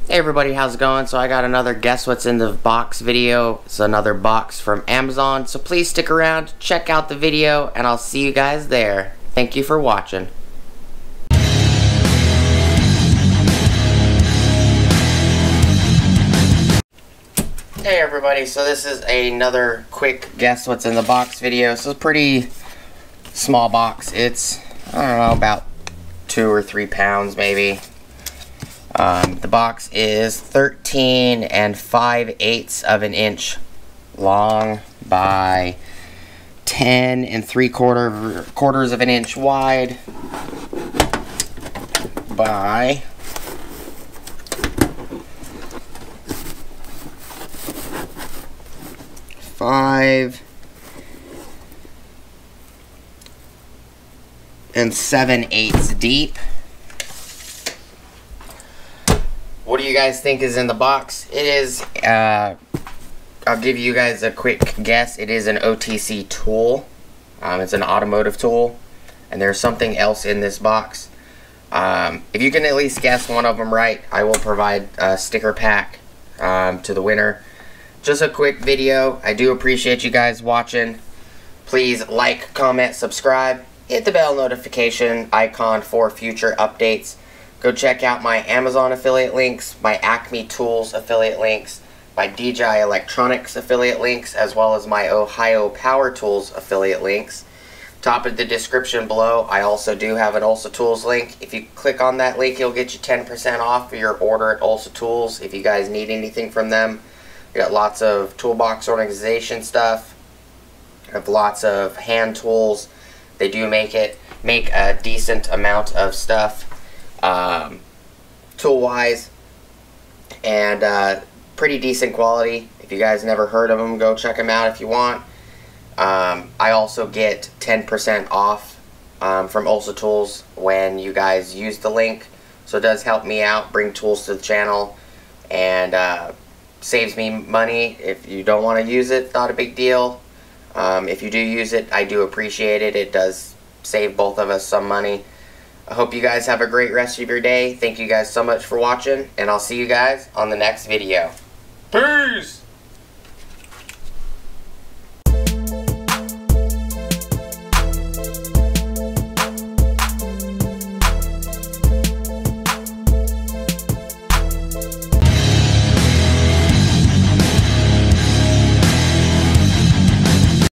Hey everybody, how's it going? So I got another guess what's in the box video. It's another box from Amazon, so please stick around, check out the video, and I'll see you guys there. Thank you for watching. Hey everybody, so this is another quick guess what's in the box video. So it's a pretty small box. It's, I don't know, about 2 or 3 pounds maybe. The box is 13 5/8 of an inch long by 10 3/4 of an inch wide by 5 7/8 deep. What do you guys think is in the box? It is, I'll give you guys a quick guess. It is an OTC tool. It's an automotive tool. And there's something else in this box. If you can at least guess one of them right, I will provide a sticker pack to the winner. Just a quick video. I do appreciate you guys watching. Please like, comment, subscribe. Hit the bell notification icon for future updates. Go check out my Amazon affiliate links, my Acme Tools affiliate links, my DJI Electronics affiliate links, as well as my Ohio Power Tools affiliate links. Top of the description below, I also do have an Ulsa Tools link. If you click on that link, you'll get you 10% off for your order at Ulsa Tools if you guys need anything from them. We got lots of toolbox organization stuff. I have lots of hand tools. They do make a decent amount of stuff. Tool wise, and pretty decent quality. If you guys never heard of them, go check them out if you want. I also get 10% off from Ulsa Tools when you guys use the link, so it does help me out, bring tools to the channel, and saves me money. If you don't want to use it, not a big deal. If you do use it, I do appreciate it. It does save both of us some money. I hope you guys have a great rest of your day. Thank you guys so much for watching, and I'll see you guys on the next video. Peace!